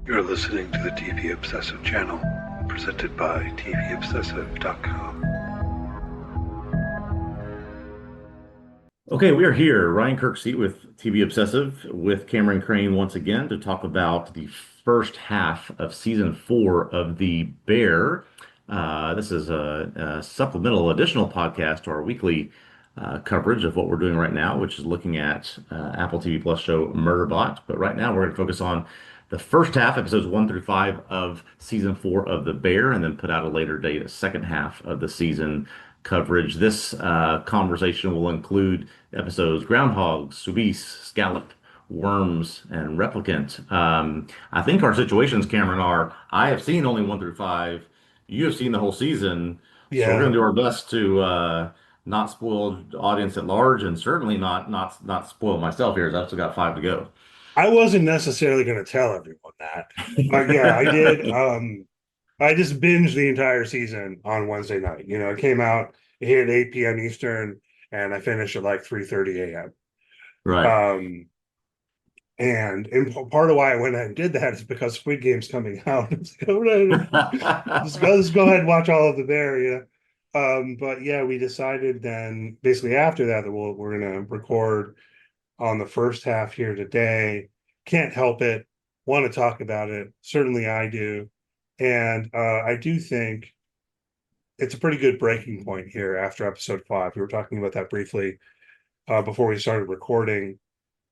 You're listening to the TV Obsessive channel, presented by TVObsessive.com. Okay, we are here, Ryan Kirksey with TV Obsessive, with Cameron Crane once again to talk about the first half of season 4 of The Bear. This is a supplemental additional podcast to our weekly coverage of what we're doing right now, which is looking at Apple TV Plus show Murderbot. But right now we're going to focus on the first half, episodes 1 through 5 of season 4 of The Bear, and then put out a later date, a second half of the season coverage. This conversation will include episodes Groundhog, Soubise, Scallop, Worms, and Replicant. I think our situations, Cameron, are I have seen only 1 through 5. You have seen the whole season. So we're Yeah, going to do our best to not spoil the audience at large, and certainly not spoil myself here, as I've still got 5 to go. I wasn't necessarily going to tell everyone that, but yeah, I did. I just binged the entire season on Wednesday night. It came out, it hit at 8 p.m. Eastern, and I finished at like 3:30 a.m. Right. Um, and part of why I went ahead and did that is because Squid Game's coming out. It's like, all right, let's go ahead and watch all of the Bear, yeah. But yeah, we decided then basically after that that we're gonna record on the first half here today. Can't help it. Want to talk about it. Certainly I do. And I do think it's a pretty good breaking point here after episode 5. We were talking about that briefly before we started recording.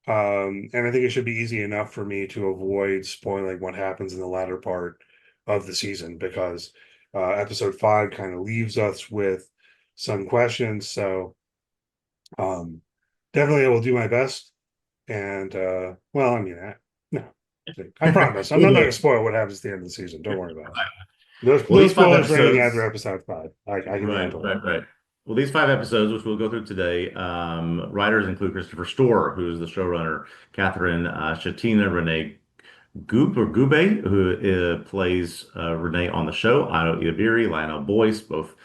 And I think it should be easy enough for me to avoid spoiling what happens in the latter part of the season because episode 5 kind of leaves us with some questions. So um, definitely I will do my best. And well, I mean, no, I promise. I'm not going to spoil what happens at the end of the season. Don't worry about it. Well, No these five spoilers for anything after episodes. episode 5. I can Right, handle it. right, right. Well, these 5 episodes, which we'll go through today, writers include Christopher Storer, who's the showrunner, Catherine Shatina, Renee Gube, who plays Renee on the show, Io Iabiri, Lionel Boyce, both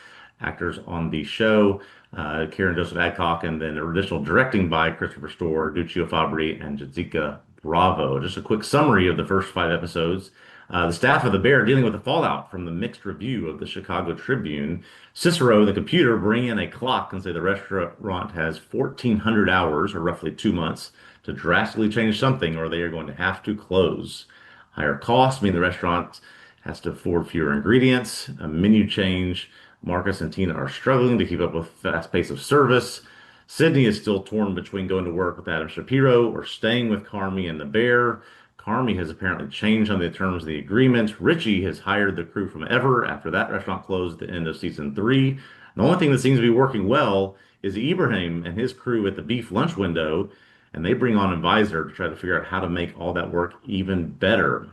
actors on the show, Karen Joseph Adcock, and then additional directing by Christopher Storer, Duccio Fabri, and Jessica Bravo. Just a quick summary of the first 5 episodes. The staff of the Bear dealing with the fallout from the mixed review of the Chicago Tribune. Cicero, the computer, bring in a clock and say the restaurant has 1,400 hours, or roughly 2 months, to drastically change something, or they are going to have to close. Higher costs mean the restaurant has to afford fewer ingredients. A menu change. Marcus and Tina are struggling to keep up with fast pace of service. Sydney is still torn between going to work with Adam Shapiro or staying with Carmy and the Bear. Carmy has apparently changed on the terms of the agreement. Richie has hired the crew from Ever after that restaurant closed at the end of season 3. The only thing that seems to be working well is Ibrahim and his crew at the beef lunch window, and they bring on an advisor to try to figure out how to make all that work even better.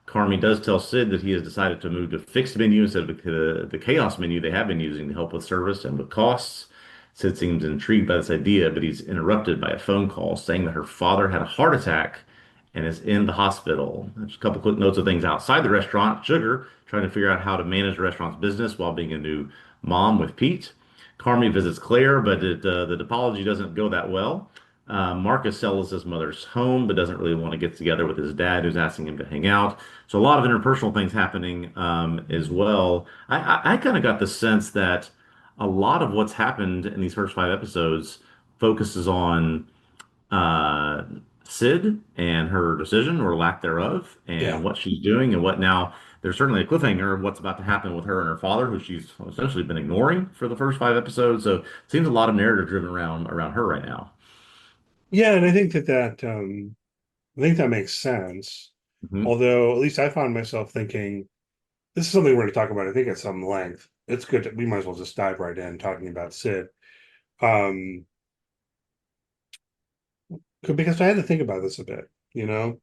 Carmy does tell Sid that he has decided to move to fixed menu instead of the chaos menu they have been using to help with service and with costs. Sid seems intrigued by this idea, but he's interrupted by a phone call saying that her father had a heart attack and is in the hospital. There's a couple quick notes of things outside the restaurant. Sugar trying to figure out how to manage the restaurant's business while being a new mom with Pete. Carmy visits Claire, but the topology doesn't go that well. Marcus sells his mother's home, but doesn't really want to get together with his dad, who's asking him to hang out. So a lot of interpersonal things happening as well. I kind of got the sense that a lot of what's happened in these first 5 episodes focuses on uh, Sid and her decision or lack thereof, Yeah. and what she's doing, and what now. There's certainly a cliffhanger of what's about to happen with her and her father, who she's essentially been ignoring for the first 5 episodes. So it seems a lot of narrative driven around her right now. Yeah, and I think I think that makes sense. Hmm. Although at least I found myself thinking this is something we're going to talk about, I think, at some length. It's good we might as well just dive right in talking about Sid. Um, because I had to think about this a bit, you know.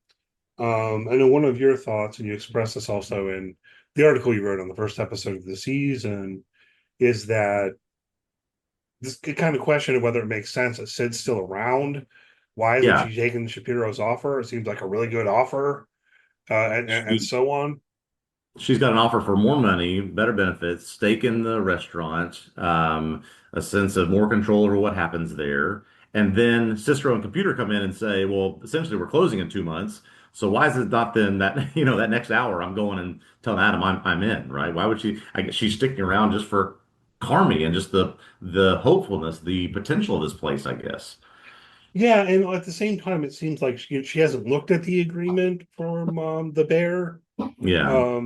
I know one of your thoughts, and you expressed this also in the article you wrote on the first episode of the season, is that this kind of question of whether it makes sense that Sid's still around. Why isn't Yeah, she taking Shapiro's offer? It seems like a really good offer, and she so on. she's got an offer for more money, better benefits, stake in the restaurant, a sense of more control over what happens there. And then Cicero and Computer come in and say, well, essentially we're closing in 2 months. So why is it not then that, that next hour I'm going and telling Adam I'm in, right? Why would she, I guess she's sticking around just for Carmy and just the hopefulness, the potential of this place, I guess. Yeah, and at the same time, it seems like she hasn't looked at the agreement from the bear, Yeah,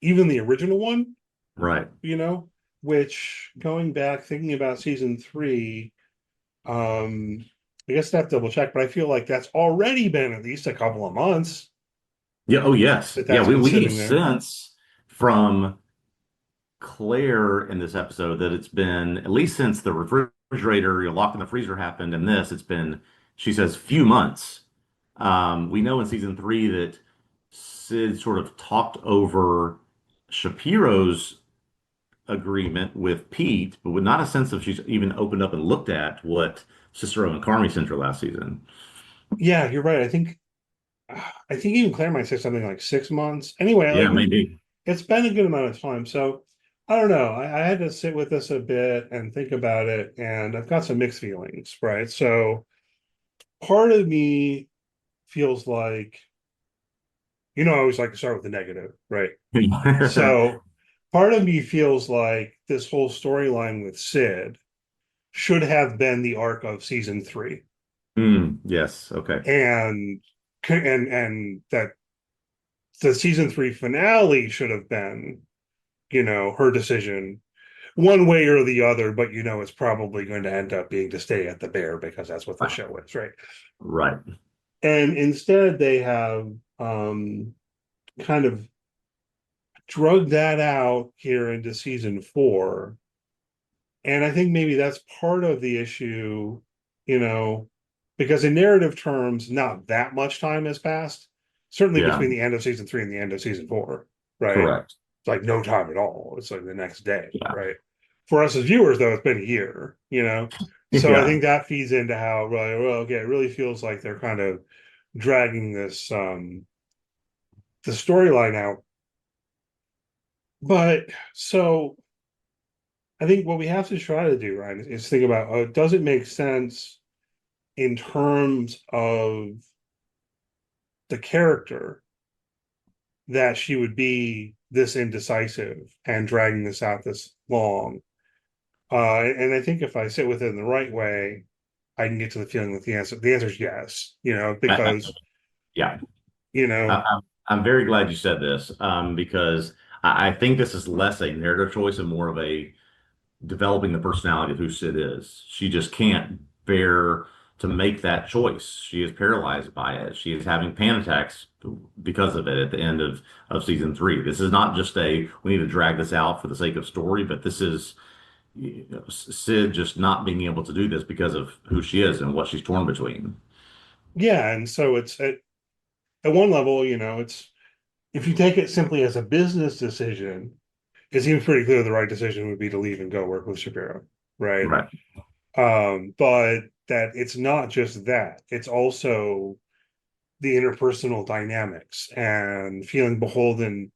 even the original one, right. you know, which going back thinking about season three, I guess I have to double check, but I feel like that's already been at least a couple of months Yeah, oh yes. that Yeah, that's been we get a sitting there. sense from Claire in this episode that it's been at least since the refrigerator, locked in the freezer happened, and this, it's been, she says, few months. We know in season three that Sid sort of talked over Shapiro's agreement with Pete, but with not a sense of she's even opened up and looked at what Cicero and Carmy sent her last season. Yeah, you're right. I think even Claire might say something like 6 months. Anyway, Yeah, like maybe. it's been a good amount of time. So I don't know. I had to sit with this a bit and think about it, and I've got some mixed feelings, right? So part of me feels like, I always like to start with the negative, right? So part of me feels like this whole storyline with Sid should have been the arc of season three. Yes, okay. And that the season three finale should have been, her decision one way or the other, but it's probably going to end up being to stay at the bear because that's what the Right. show is, right? Right. And instead they have kind of drug that out here into season four. And I think maybe that's part of the issue, you know, because in narrative terms, not that much time has passed, certainly Yeah, between the end of season three and the end of season four, right? correct. It's like no time at all. It's like the next day, Yeah. right? For us as viewers, though, it's been a year, So I Yeah. think that feeds into how, well, okay, it really feels like they're kind of dragging the storyline out. But so I think what we have to try to do, Ryan, is think about, does it make sense in terms of the character that she would be this indecisive and dragging this out this long? And I think if I sit with it in the right way, I can get to the feeling that the answer is yes, I, because, yeah. you know, I'm very glad you said this, because I think this is less a narrative choice and more of a developing the personality of who Sid is. She just can't bear to make that choice. She is paralyzed by it. She is having panic attacks because of it at the end of season three. This is not just we need to drag this out for the sake of story, but this is, Sid just not being able to do this because of who she is and what she's torn between. yeah. And so it's at one level, it's if you take it simply as a business decision, it seems pretty clear the right decision would be to leave and go work with Shapiro, right? Right. But that it's not just that, it's also the interpersonal dynamics and feeling beholden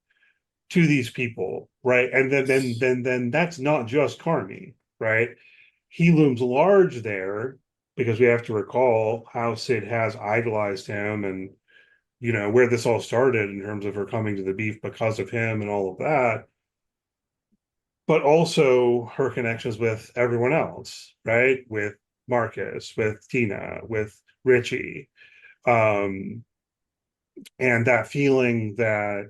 to these people, right? And then that's not just Carney, right? He looms large there because we have to recall how Sid has idolized him and where this all started in terms of her coming to the beef because of him and all of that, but also her connections with everyone else, right? With Marcus, with Tina, with Richie, um, and that feeling that,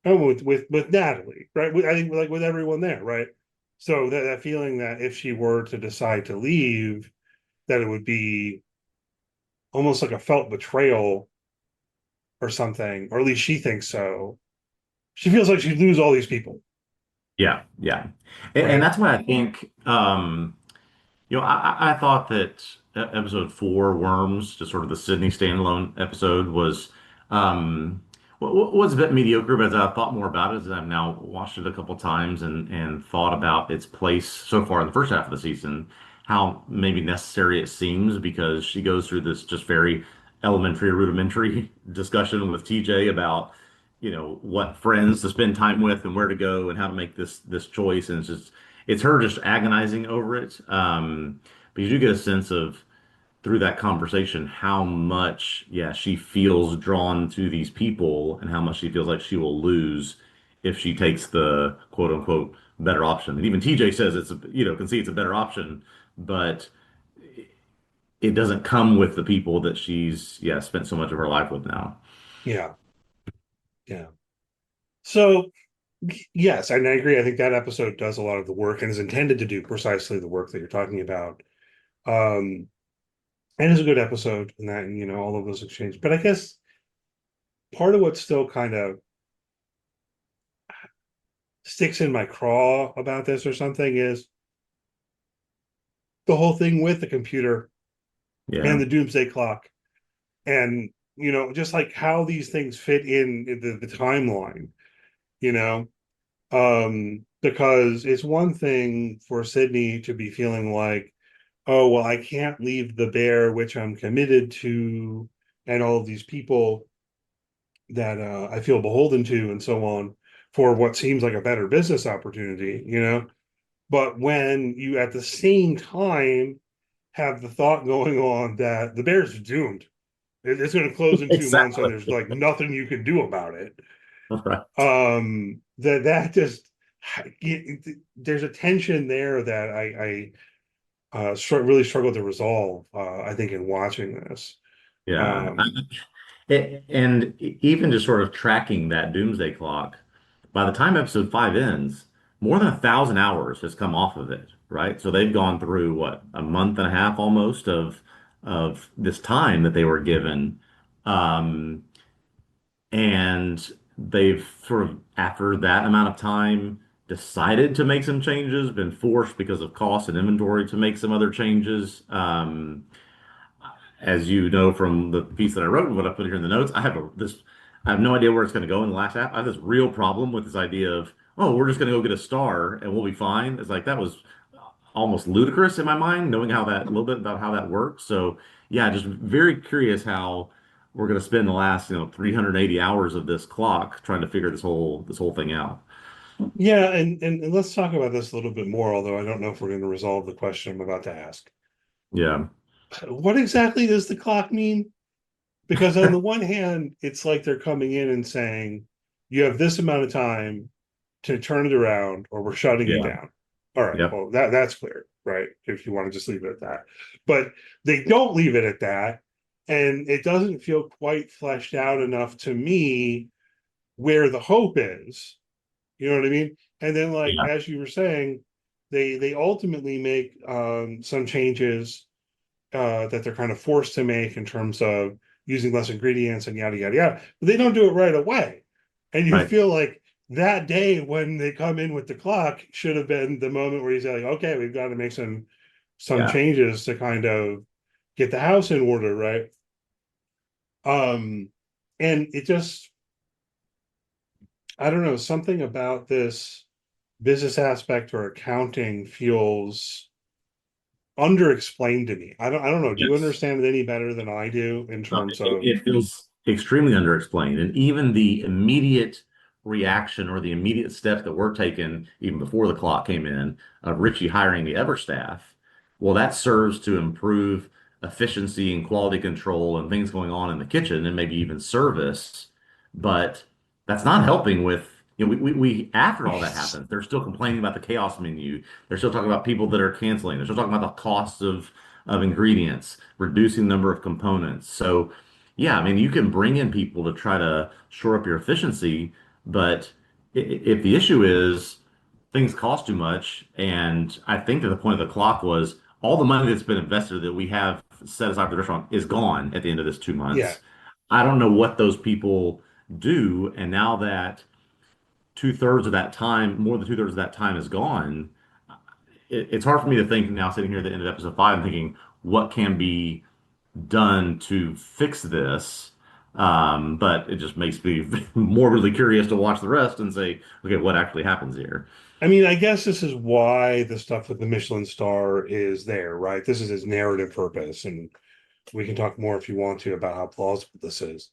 oh, with Natalie, right? I think like with everyone there, right? So that feeling that if she were to decide to leave, that it would be almost like a felt betrayal or something, or at least she thinks so. She feels like she'd lose all these people, Yeah, yeah. And right? that's why I think, I thought that episode four, Worms, just sort of the Sydney standalone episode, was a bit mediocre, but as I thought more about it, as I've now watched it a couple times and thought about its place so far in the first half of the season, how maybe necessary it seems because she goes through this just very elementary, rudimentary discussion with TJ about, what friends to spend time with and where to go and how to make this choice, and it's her just agonizing over it. But you do get a sense of through that conversation how much, yeah, she feels drawn to these people and how much she feels like she will lose if she takes the quote unquote better option. And even TJ says it's a, can see it's a better option, but it doesn't come with the people that she's, yeah, spent so much of her life with now. Yeah. Yeah. So yes, and I agree. I think that episode does a lot of the work and is intended to do precisely the work that you're talking about. Um, and it's a good episode and that, all of those exchanges. But I guess part of what still kind of sticks in my craw about this or something is the whole thing with the computer and Yeah. the doomsday clock and just like how these things fit in the timeline, you know because it's one thing for Sydney to be feeling like, oh well, I can't leave the bear which I'm committed to and all of these people that I feel beholden to and so on for what seems like a better business opportunity, but when you at the same time have the thought going on that the bear's doomed, it's going to close in 2 months and Exactly. there's like nothing you can do about it. Right. That just there's a tension there that really struggled to resolve, I think, in watching this. Yeah. um And even just sort of tracking that doomsday clock, by the time episode 5 ends, more than 1,000 hours has come off of it, right? So they've gone through what, a month and a half almost of this time that they were given. Um, and they've sort of, after that amount of time, decided to make some changes, been forced because of cost and inventory to make some other changes. As you know from the piece that I wrote and what I put here in the notes, I have no idea where it's going to go in the last half. I have this real problem with this idea of, oh, we're just going to go get a star and we'll be fine. It's like that was almost ludicrous in my mind, knowing how that a little bit about how that works. So yeah, just very curious how we're going to spend the last, 380 hours of this clock trying to figure this whole thing out. yeah, and let's talk about this a little bit more, although I don't know if we're going to resolve the question I'm about to ask. Yeah. What exactly does the clock mean? Because on the one hand, it's like they're coming in and saying, you have this amount of time to turn it around or we're shutting you Yeah. down. All right, Yep. well, that's clear, right? If you want to just leave it at that. But they don't leave it at that. And it doesn't feel quite fleshed out enough to me where the hope is. You know what I mean? And then, like, Yeah. as you were saying, they ultimately make some changes that they're kind of forced to make in terms of using less ingredients and yada yada yada. But they don't do it right away, and you Right. feel like that day when they come in with the clock should have been the moment where you say, like, okay, we've got to make some Yeah. changes to kind of get the house in order, right? Um, and it just, I don't know, something about this business aspect or accounting feels underexplained to me. I don't know. Do you Yes. understand it any better than I do in terms of It feels extremely underexplained. And even the immediate reaction or the immediate steps that were taken even before the clock came in of Richie hiring the Ever staff, well, that serves to improve efficiency and quality control and things going on in the kitchen and maybe even service. But that's not helping with, we after all that happens, they're still complaining about the chaos menu. They're still talking about people that are canceling. They're still talking about the costs of ingredients, reducing the number of components. So, yeah, I mean, you can bring in people to try to shore up your efficiency, but if the issue is things cost too much, and I think that the point of the clock was all the money that's been invested that we have set aside for the restaurant is gone at the end of this 2 months. yeah. I don't know what those people do, and now that two-thirds of that time, more than two-thirds of that time is gone, it's hard for me to think now sitting here at the end of episode 5 and thinking what can be done to fix this. But it just makes me more really curious to watch the rest and say, okay, what actually happens here? I mean, I guess this is why the stuff with the Michelin star is there, right? This is his narrative purpose, and we can talk more if you want to about how plausible this is.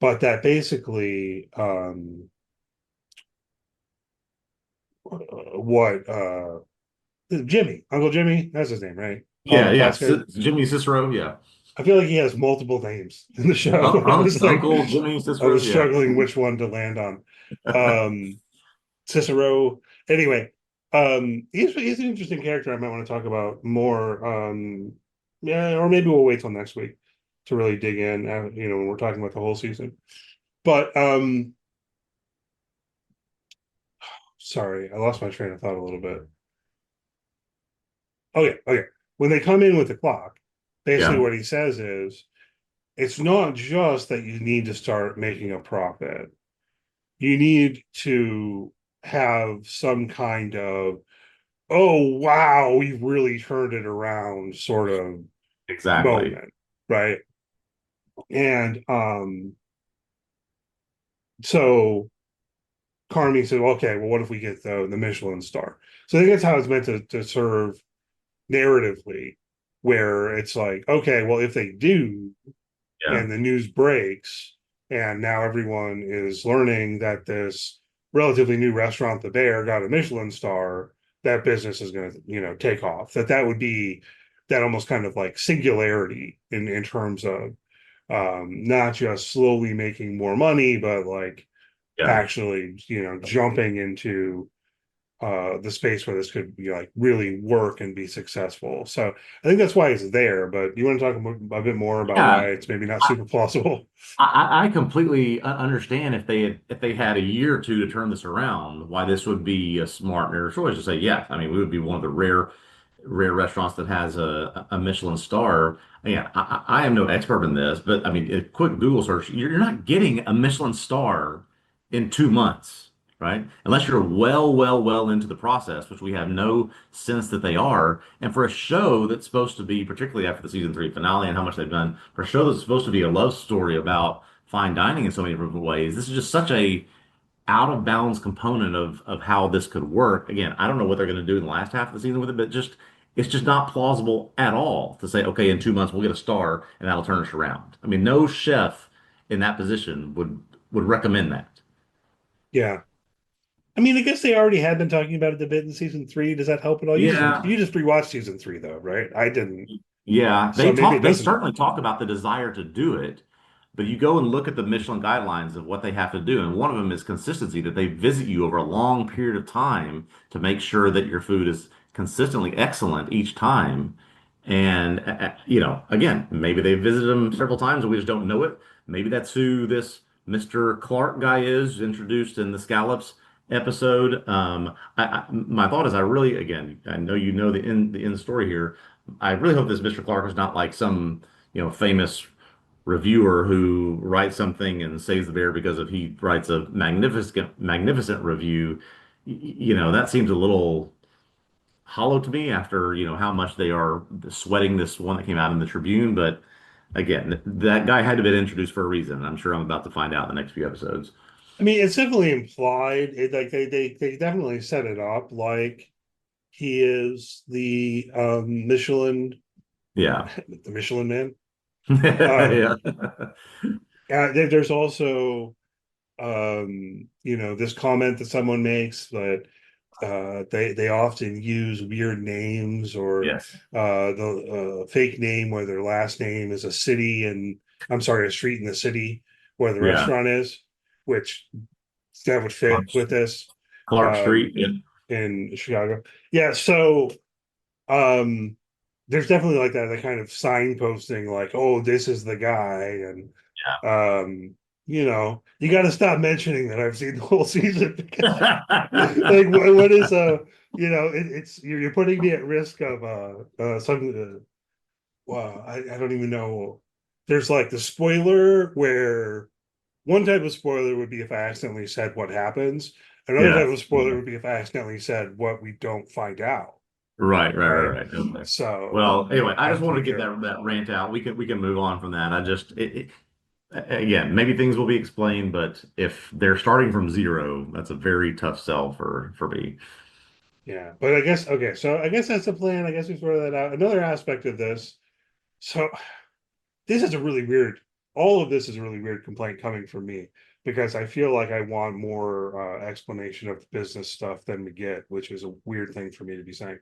But that basically, what Jimmy, Uncle Jimmy, that's his name, right? Yeah, yeah. Oscar. Jimmy Cicero, yeah. I feel like he has multiple names in the show. I was like, Uncle Jimmy I Cicero, was yeah. struggling which one to land on. Cicero. Anyway, he's an interesting character. I might want to talk about more. Yeah, or maybe we'll wait till next week to really dig in. When we're talking about the whole season. But sorry, I lost my train of thought a little bit. Okay, okay. When they come in with the clock, basically Yeah, what he says is, it's not just that you need to start making a profit. You need to have some kind of, oh wow, we've really turned it around sort of exactly. moment, right? And so Carmi said, okay, well, what if we get the Michelin star? So I think that's how it's meant to serve narratively, where it's like, okay, well, if they do, Yeah, and the news breaks, and now everyone is learning that this relatively new restaurant, the Bear, got a Michelin star, that business is going to, take off. That would be that almost kind of like singularity in terms of not just slowly making more money, but like yeah. actually, jumping into the space where this could be like really work and be successful. So I think that's why it's there. But you want to talk a bit more about why Yeah, it's maybe not I, super plausible? I completely understand if they had a year or two to turn this around, why this would be a smart mirror choice to say, yeah, I mean, we would be one of the rare restaurants that has a Michelin star. Yeah, I am no expert in this, but I mean, a quick Google search, you're not getting a Michelin star in 2 months, right? Unless you're well into the process, which we have no sense that they are. And for a show that's supposed to be, particularly after the season 3 finale and how much they've done, for a show that's supposed to be a love story about fine dining in so many different ways, this is just such a out of bounds component of how this could work. Again, I don't know what they're going to do in the last half of the season with it, but it's just not plausible at all to say, okay, in 2 months we'll get a star and that'll turn us around. I mean, no chef in that position would recommend that. Yeah. I mean, I guess they already had been talking about it a bit in season three. Does that help at all? Yeah, You just rewatched season three though, right? I didn't. yeah, So maybe it they doesn't. certainly talk about the desire to do it, but you go and look at the Michelin guidelines of what they have to do, and one of them is consistency, that they visit you over a long period of time to make sure that your food is consistently excellent each time. And again, maybe they visited them several times and we just don't know it. Maybe that's who this Mr. Clark guy is, introduced in the Scallops episode. My thought is, again, I know you know the end story here. I really hope this Mr. Clark is not like some, famous reviewer who writes something and saves the bear because if he writes a magnificent review. That seems a little hollow to me after, how much they are sweating this one that came out in the Tribune. But again, that guy had to be introduced for a reason. I'm sure I'm about to find out in the next few episodes. I mean, it's definitely implied. Like they definitely set it up like he is the Michelin, Yeah. the Michelin man. Yeah. There's also this comment that someone makes that they often use weird names or Yes. the fake name where their last name is a city and I'm sorry, a street in the city where the Yeah. restaurant is, which that would fit Clark, with this Clark um, Street. Yeah. in Chicago. Yeah, so um, there's definitely like that kind of signposting, like, oh, this is the guy, and you got to stop mentioning that I've seen the whole season because like what is it's you're putting me at risk of some well I don't even know. There's like the spoiler where one type of spoiler would be if I accidentally said what happens. Another type Yeah. of spoiler would be if I accidentally said what we don't find out, right? Right. Okay. So Well, anyway, I I just have to want to be get careful. that rant out. We can move on from that. Again, maybe things will be explained, but if they're starting from zero, that's a very tough sell for me. Yeah, but I guess okay. So I guess that's the plan. I guess we throw that out. Another aspect of this. So this is a really weird. All of this is a really weird complaint coming from me because I feel like I want more explanation of the business stuff than we get, which is a weird thing for me to be saying,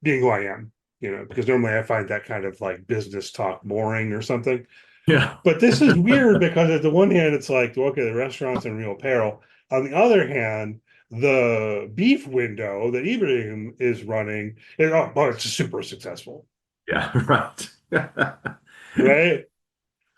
being who I am. because normally I find that kind of like business talk boring or something. Yeah. But this is weird because at the one hand, it's like, okay, the restaurant's in real peril. On the other hand, the beef window that Ibrahim is running, it's super successful, Yeah, right. right?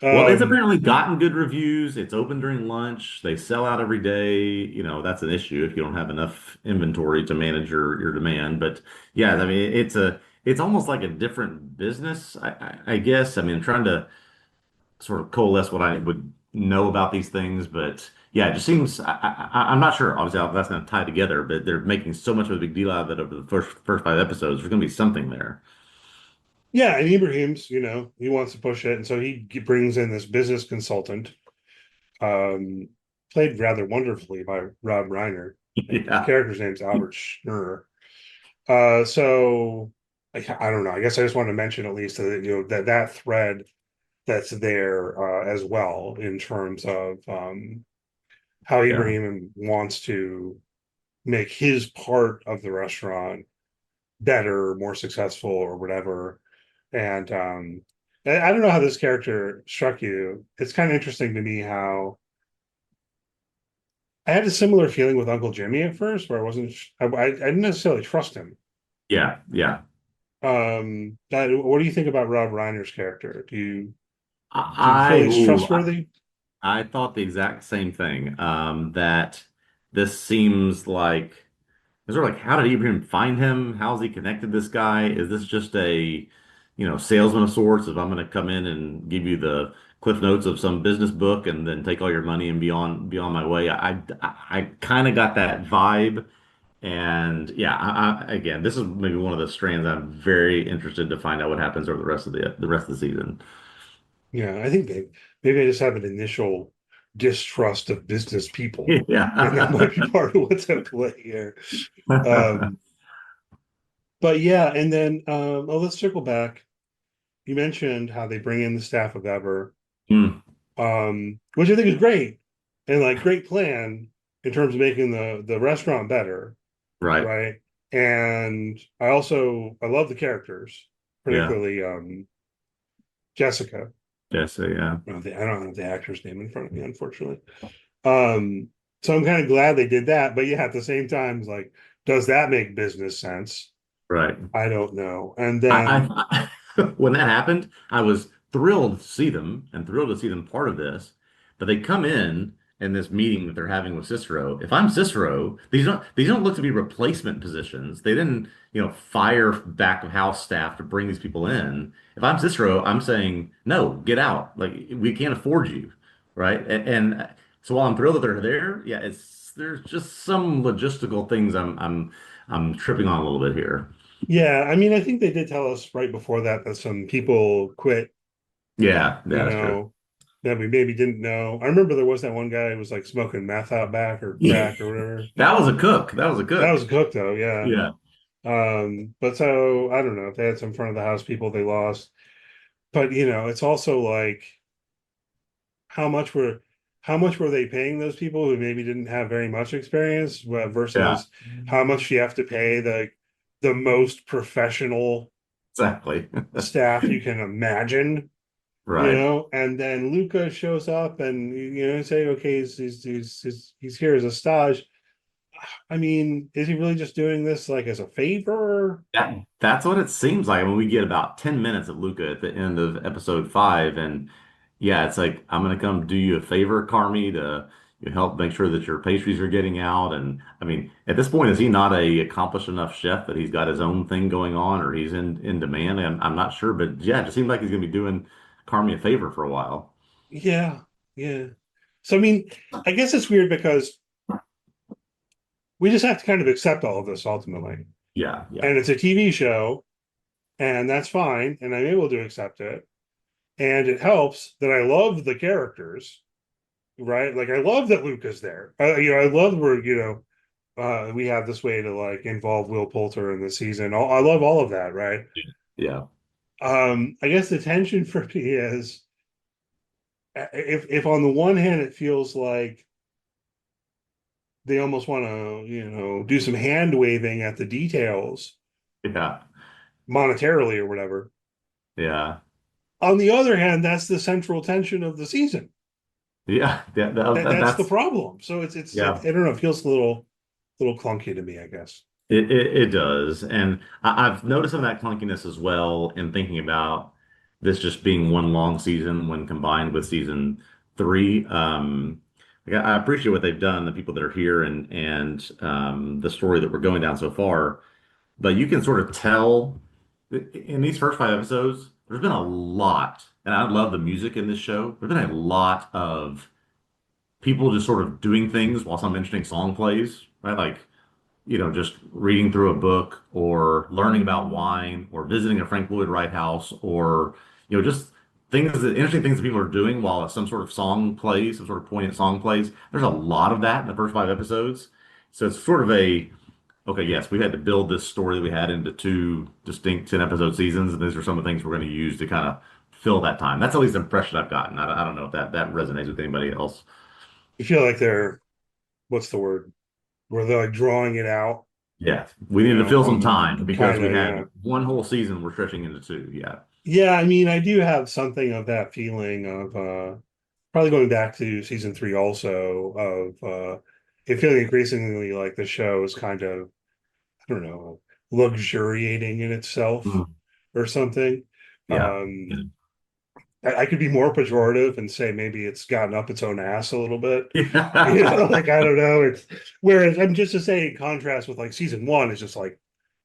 Well, it's Um, apparently gotten good reviews. It's open during lunch. They sell out every day. That's an issue if you don't have enough inventory to manage your demand. But yeah, I mean, it's almost like a different business, I guess. I mean, I'm trying to sort of coalesce what I would know about these things, but yeah, it just seems I'm not sure. Obviously, that's going to tie together, but they're making so much of a big deal out of it over the first 5 episodes. There's going to be something there. yeah, and Ibrahim's, he wants to push it, and so he brings in this business consultant, um, played rather wonderfully by Rob Reiner. The Yeah. character's name's Albert Schnurr. So I don't know. I guess I just want to mention at least that that thread that's there as well in terms of how Yeah. Ibrahim wants to make his part of the restaurant better, more successful, or whatever. And I don't know how this character struck you. It's kind of interesting to me how I had a similar feeling with Uncle Jimmy at first, where I wasn't, I didn't necessarily trust him. Yeah. Yeah. What do you think about Rob Reiner's character? Do you feel I, he's ooh, trustworthy? I thought the exact same thing. That this seems like it's sort of like, how did Ibrahim find him? How's he connected this guy? Is this just a, salesman of sorts? If I'm going to come in and give you the cliff notes of some business book and then take all your money and be on my way. I kind of got that vibe. And yeah, again, this is maybe one of the strands I'm very interested to find out what happens over the rest of the season. Yeah, I think maybe I just have an initial distrust of business people, and that might be Yeah. part of what's at play here. Um, but yeah, and then let's circle back. You mentioned how they bring in the staff of Ever, Mm, which I think is great, and like great plan in terms of making the restaurant better, right. right? And I love the characters, Yeah. particularly Jessica. Yeah. So yeah. I don't have the actor's name in front of me, unfortunately. Um, so I'm kind of glad they did that, but yeah, at the same time, it's like, does that make business sense? Right. I don't know. And then, When that happened, I was thrilled to see them and thrilled to see them part of this. But they come in this meeting that they're having with Cicero. If I'm Cicero, these don't look to be replacement positions. They didn't, fire back of house staff to bring these people in. If I'm Cicero, I'm saying, no, get out. Like, we can't afford you, right? And so while I'm thrilled that they're there, yeah, there's just some logistical things I'm tripping on a little bit here. yeah, I mean, I think they did tell us right before that some people quit, Yeah, yeah, you that's true. know, that we maybe didn't know. I remember there was that one guy who was like smoking meth out back or Yeah, crack or whatever. that was a cook. That was a That cook. was a cook though, yeah. Yeah, But so I don't know if they had some front of the house people they lost. But it's also like how much were how much were they paying those people who maybe didn't have very much experience yeah, versus how much you have to pay the most professional exactly. staff you can imagine, Right. and then Luca shows up and say, okay, he's here as a stage. I mean, is he really just doing this like as a favor? That's what it seems like. When we get about 10 minutes of Luca at the end of episode 5, and yeah, it's like, I'm gonna come do you a favor, Carmi, to help make sure that your pastries are getting out. And I mean, at this point, is he not a accomplished enough chef that he's got his own thing going on, or he's in demand? I'm not sure, but yeah, it just seems like he's gonna be doing Carmi a favor for a while. Yeah, yeah. So I mean, I guess it's weird because we just have to kind of accept all of this ultimately. Yeah, yeah, And it's a TV show, and that's fine, and I'm able to accept it. And it helps that I love the characters, right? Like I love that Luca's there. I love where we have this way to like involve Will Poulter in the season. I love all of that, right? yeah, I guess the tension for me is if on the one hand it feels like they almost want to do some hand waving at the details, yeah. monetarily or whatever. Yeah. On the other hand, that's the central tension of the season. Yeah. That's the That's problem. So yeah. I don't know, it feels a little clunky to me, I guess. It does. And I've noticed some of that clunkiness as well in thinking about this just being one long season when combined with season three. Like, I appreciate what they've done, the people that are here and the story that we're going down so far. But you can sort of tell in these first five episodes, there's been a lot, and I love the music in this show. There's been a lot of people just sort of doing things while some interesting song plays, right? Like, just reading through a book or learning about wine or visiting a Frank Lloyd Wright house or, just interesting things that people are doing while some sort of song plays, some sort of poignant song plays. There's a lot of that in the first five episodes. So it's sort of okay, yes, we had to build this story that we had into two distinct 10 episode seasons. And these are some of the things we're going to use to kind of fill that time. That's at least the impression I've gotten. I don't know if that resonates with anybody else. You feel like they're, what's the word? Where they're like drawing it out, Yeah, we needed to fill some time because kind we of, yeah. had one whole season we're stretching into two. Yeah. Yeah, I mean, I do have something of that feeling of probably going back to season three also of it feeling increasingly like the show is kind of, I don't know, luxuriating in itself Mm. or something. Yeah. Um, I could be more pejorative and say maybe it's gotten up its own ass a little bit. Like I don't know. It's whereas I'm just to say in contrast with like season one is just like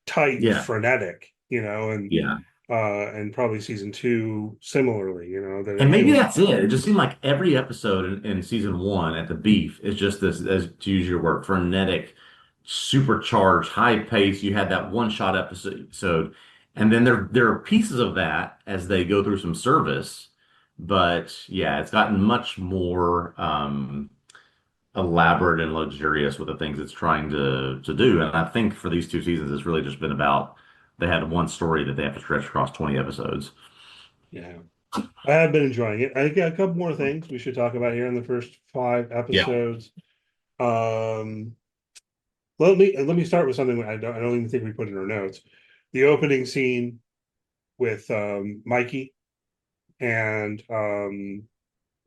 tight and Yeah. frenetic, Yeah. and probably season two similarly, that And it maybe feels that's it. It just seemed like every episode in season one at the beef is just this, as to use your word, frenetic, supercharged, high pace. You had that one shot episode, and then there are pieces of that as they go through some service. But yeah, it's gotten much more elaborate and luxurious with the things it's trying to do. And I think for these two seasons, it's really just been about they had one story that they have to stretch across 20 episodes. yeah. I have been enjoying it. I got a couple more things we should talk about here in the first five Yeah. episodes. Um, let me start with something I don't even think we put in our notes. The opening scene with Mikey, and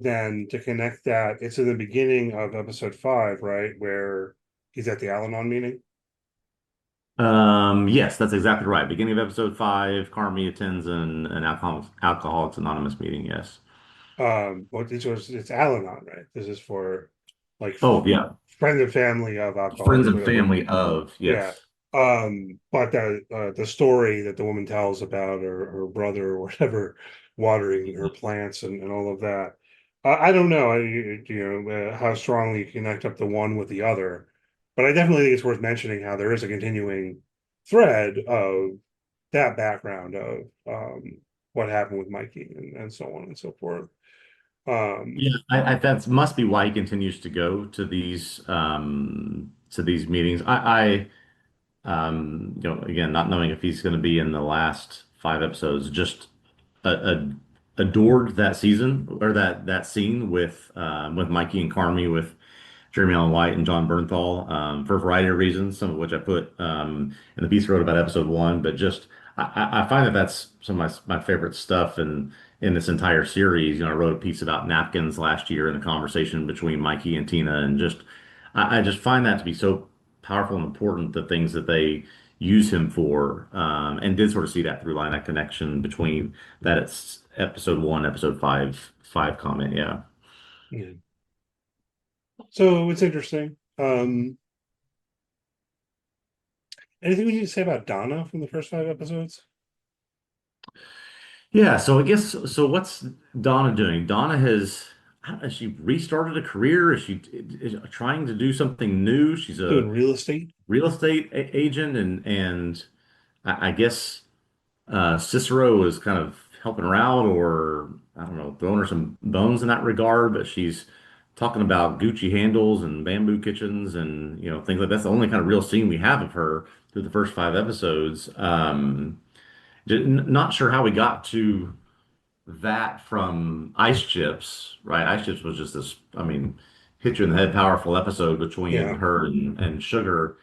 then to connect that, it's in the beginning of episode five, right, where he's at the Al-Anon meeting. Yes, that's exactly right. Beginning of episode five, Carmi attends an Alcoholics Anonymous meeting. Yes. It's Al-Anon, right? This is for like Oh, yeah. friends and family of Friends alcoholics, and whatever. family of, Yeah. yes. But the story that the woman tells about her brother or whatever watering her plants and all of that. I don't know, how strongly you connect up the one with the other, but I definitely think it's worth mentioning how there is a continuing thread of that background of what happened with Mikey and so on and so forth. Um, Yeah, that must be why he continues to go to these meetings. Again, not knowing if he's going to be in the last five episodes, just adored that season or that scene with Mikey and Carmi with Jeremy Allen White and John Bernthal for a variety of reasons, some of which I put in the piece I wrote about episode one. But just I find that that's some of my favorite stuff in this entire series. I wrote a piece about napkins last year and the conversation between Mikey and Tina, and I just find that to be so powerful and important, the things that they use him for, and did sort of see that through line, that connection between that it's episode one, episode five comment. Yeah. yeah. So it's interesting. Anything we need to say about Donna from the first five episodes? Yeah, so I guess so. What's Donna doing? Donna has she restarted a career? Is trying to do something new? She's Doing a real estate? real estate agent, and I guess Cicero is kind of helping her out, or I don't know, throwing her some bones in that regard. But she's talking about Gucci handles and bamboo kitchens, and things like that's the only kind of real scene we have of her through the first five episodes. Not sure how we got to that from Ice Chips, right? Ice Chips was just this, I mean, hit you in the head, powerful episode between Yeah. her and Sugar.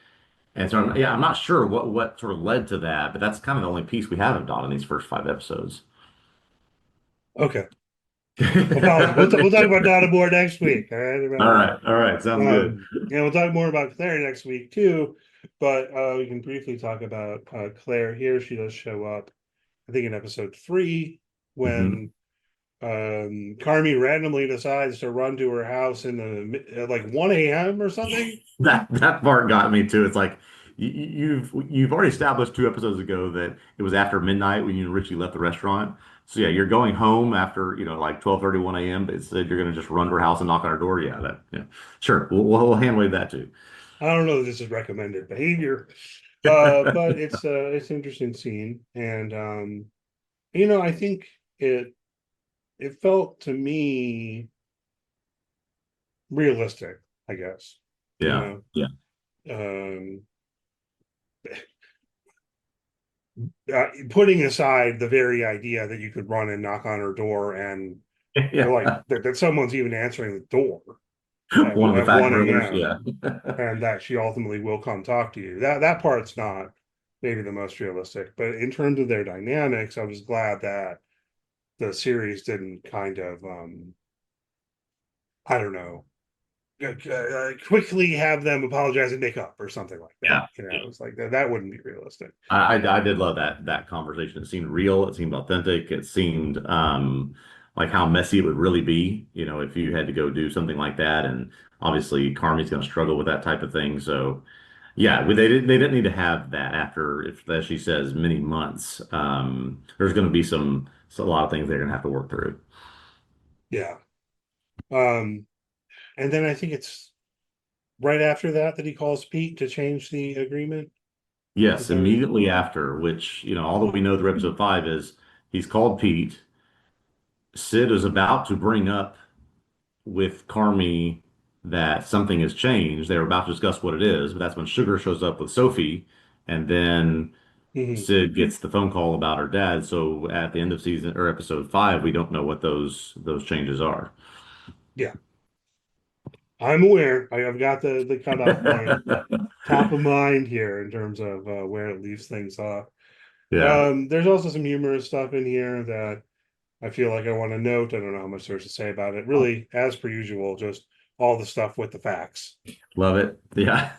And so, yeah, I'm not sure what sort of led to that, but that's kind of the only piece we have of Dawn in these first 5 episodes. Okay. Apologies. We'll talk about Donna more next week. All right. All right, sounds good. Yeah, we'll talk more about Claire next week too. But we can briefly talk about Claire here. She does show up, I think, in episode 3 Mhm. when Carmi randomly decides to run to her house in the at like 1 a.m. or something. That part got me too. It's like you've already established 2 episodes ago that it was after midnight when you and Richie left the restaurant. So yeah, you're going home after, like 12:30, 1 a.m., but instead you're going to just run to her house and knock on her door. Yeah. Sure. We'll handle that too. I don't know if this is recommended behavior, but it's an interesting scene, and I think it felt to me realistic, I guess. You Yeah. know, Yeah. um, putting aside the very idea that you could run and knock on her door and like Yeah. that someone's even answering the door at, One of the at fact 1 brothers. a.m. Yeah. and that she ultimately will come talk to you. That part's not maybe the most realistic, but in terms of their dynamics, I was glad that the series didn't kind of I don't know, quickly have them apologize and make up or something like that. Yeah. It's like that wouldn't be realistic. I did love that conversation. It seemed real. It seemed authentic. It seemed like how messy it would really be, if you had to go do something like that. And obviously, Carmi's going to struggle with that type of thing. So, yeah, they didn't need to have that after, if as she says, many months. There's going to be a lot of things they're going to have to work through. Yeah. Um, and then I think it's right after that he calls Pete to change the agreement. Is Yes, that right? immediately after, which, all that we know through episode 5 is he's called Pete. Sid is about to bring up with Carmi that something has changed. They were about to discuss what it is, but that's when Sugar shows up with Sophie, and then Mhm. Sid gets the phone call about her dad. So at the end of season or episode 5, we don't know what those changes are. Yeah, I'm aware. I've got the cutoff point top of mind here in terms of where it leaves things off. Yeah, There's also some humorous stuff in here that I feel like I want to note. I don't know how much there's to say about it. Really, as per usual, just all the stuff with the facts. love it. Yeah.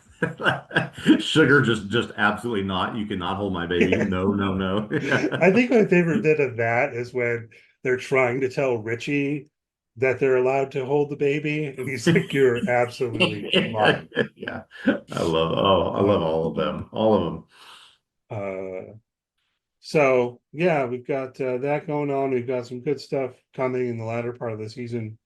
Sugar just absolutely not. You cannot hold my baby. Yeah. No, no, no. I think my favorite bit of that is when they're trying to tell Richie that they're allowed to hold the baby, and he's like, "You're absolutely fine." Yeah. I love Um, all of them. All of them. uh, so yeah, we've got that going on. We've got some good stuff coming in the latter part of the season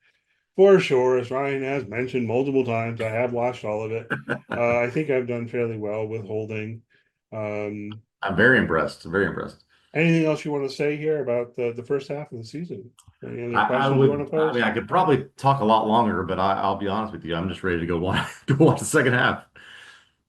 for sure. As Ryan has mentioned multiple times, I have watched all of it. I think I've done fairly well with holding. Um, I'm very impressed. Very impressed. Anything else you want to say here about the first half of the season? Any other I questions you want would, to I mean, pose? I could probably talk a lot longer, but I'll be honest with you. I'm just ready to go watch, to watch the second half.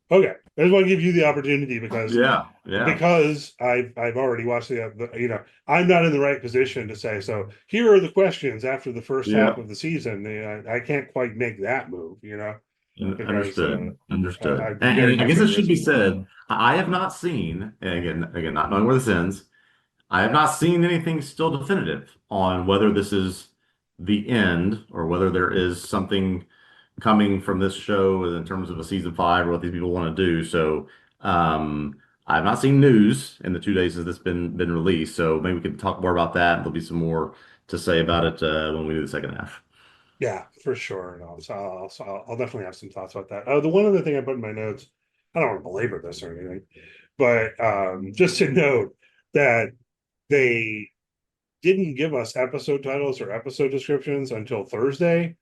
Okay, I just want to give you the opportunity Yeah. Yeah. because I've already watched I'm not in the right position to say so. Here are the questions after the first half Yeah. of the season. I can't quite make that move, because Understood. Understood. I'd be very And I much guess at it should risk be of that. said, I have not seen, and again, not knowing where this ends, I have not seen anything still definitive on whether this is the end or whether there is something coming from this show in terms of a season 5 or what these people want to do. So I've not seen news in the 2 days since this been released. So maybe we can talk more about that. There'll be some more to say about it when we do the second half. Yeah, for sure. No, I'll definitely have some thoughts about that. The one other thing I put in my notes, I don't want to belabor this or anything, but just to note that they didn't give us episode titles or episode descriptions until Thursday. And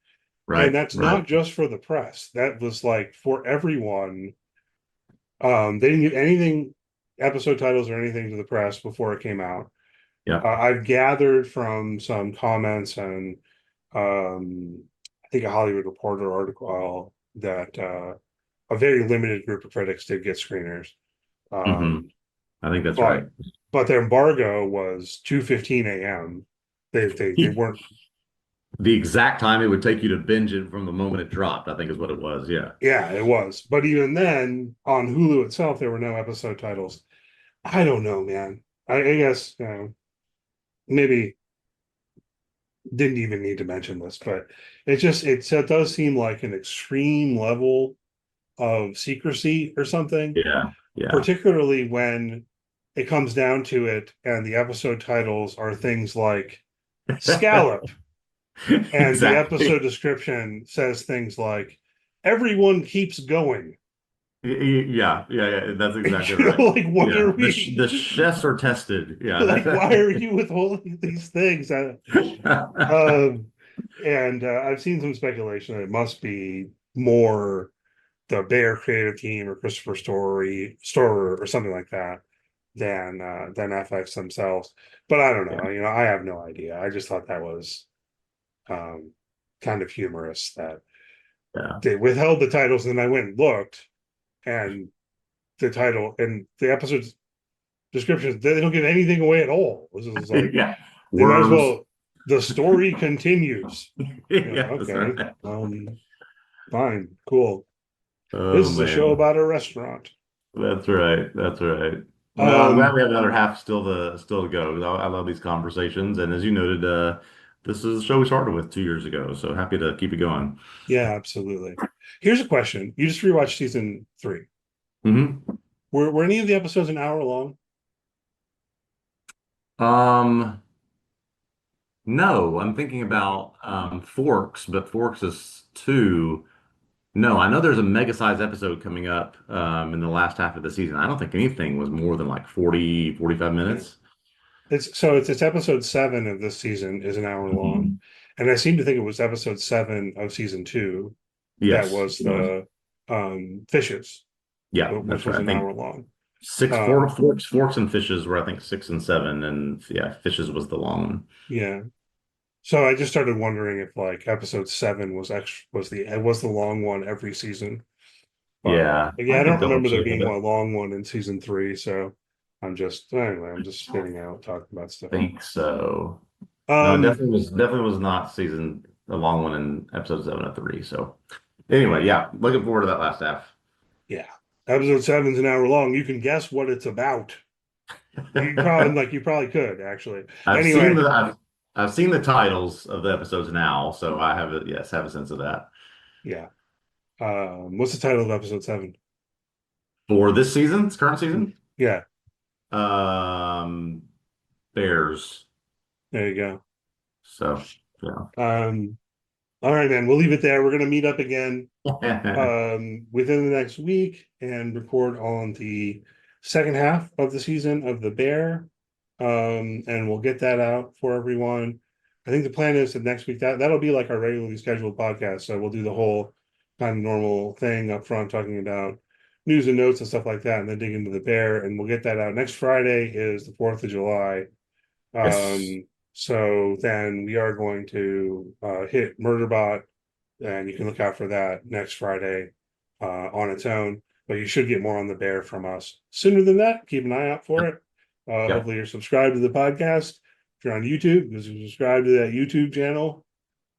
Right, that's right. not just for the press. That was like for everyone. They didn't give anything, episode titles or anything to the press before it came out. Yep. I've gathered from some comments and I think a Hollywood Reporter article that a very limited group of critics did get screeners. hmm Um, I think that's right. but but their embargo was 2:15 a.m. They weren't. The exact time it would take you to binge it from the moment it dropped, I think is what it was. Yeah. Yeah, it was. But even then, on Hulu itself, there were no episode titles. I don't know, man. I guess maybe didn't even need to mention this, but it does seem like an extreme level of secrecy or something, Yeah. Yeah. particularly when it comes down to it and the episode titles are things like Scallop, and the episode Exactly. description says things like everyone keeps going. Yeah, yeah, yeah. That's exactly You right. know, like what Yeah, are the we chefs are tested. Yeah, like? Why are that. you withholding these things? And I've seen some speculation that it must be more the Bear creative team or Christopher Storer or something like that than FX themselves. But I don't Yeah, know. I have no idea. I just thought that was um, kind of humorous that yeah, they withheld the titles, and I went and looked, and the title and the episode's descriptions, they don't give anything away at all. This is like yeah. they might as Worms. well. The story continues. Yeah, that's Okay. right. Fine, cool. This Oh is a show man, about a restaurant. that's right. That's right. No, I'm glad Um, we have another half still to go. I love these conversations, and as you noted, this is a show we started with 2 years ago. So happy to keep it going. yeah, absolutely. Here's a question. You just rewatched season three. Hmm. Were any of the episodes an hour long? Um, no, I'm thinking about Forks, but Forks is two. No, I know there's a mega sized episode coming up in the last half of the season. I don't think anything was more than like 40, 45 Yeah. minutes. It's episode seven of this season is an hour long. Mhm. And I seem to think it was episode seven of season two that Yes, was it was. the fishes, Yeah, which that's was right. I an hour think long. four Um, forks and fishes were I think six and seven, and yeah, fishes was the long one. yeah. So I just started wondering if like episode seven was the long one every season. Yeah, But yeah, I I could don't double remember there check being it. one long one in season three. So I'm just spitting out talking about stuff. Think so. No, it Um, definitely was not season the long one in episode 7 of 3. So anyway, yeah, looking forward to that last half. yeah, episode seven's an hour long. You can guess what it's about. You probably could actually. I've seen Anyway, the I've seen the titles of the episodes now, so I have have a sense of that. yeah. What's the title of episode seven? For this season, this current season, Yeah, um, Bears. there you go. So yeah. Um, all right, man. We'll leave it there. We're gonna meet up again within the next week and record on the second half of the season of The Bear. And we'll get that out for everyone. I think the plan is that next week that'll be like our regularly scheduled podcast. So we'll do the whole kind of normal thing up front, talking about news and notes and stuff like that, and then dig into The Bear. And we'll get that out. Next Friday is the 4th of July. Yes. So then we are going to hit Murderbot, and you can look out for that next Friday on its own. But you should get more on The Bear from us sooner than that. Keep an eye out for it. Yep. Hopefully you're subscribed to the podcast. If you're on YouTube, you subscribe to that YouTube channel.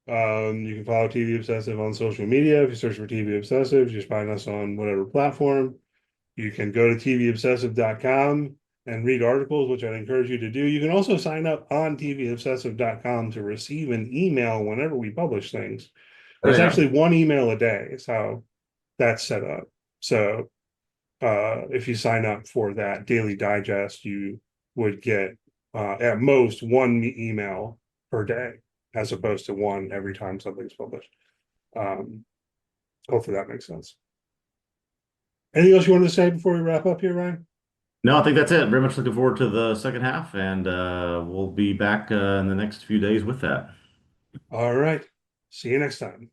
You can follow TV Obsessive on social media. If you search for TV Obsessive, just find us on whatever platform. You can go to tvobsessive.com and read articles, which I'd encourage you to do. You can also sign up on tvobsessive.com to receive an email whenever we publish things. There There's you go. actually one email a day is how that's set up. So if you sign up for that daily digest, you would get at most one email per day, as opposed to one every time something's published. Um, Hopefully that makes sense. Anything else you wanted to say before we wrap up here, Ryan? No, I think that's it. Very much looking forward to the second half, and we'll be back in the next few days with that. All right. See you next time.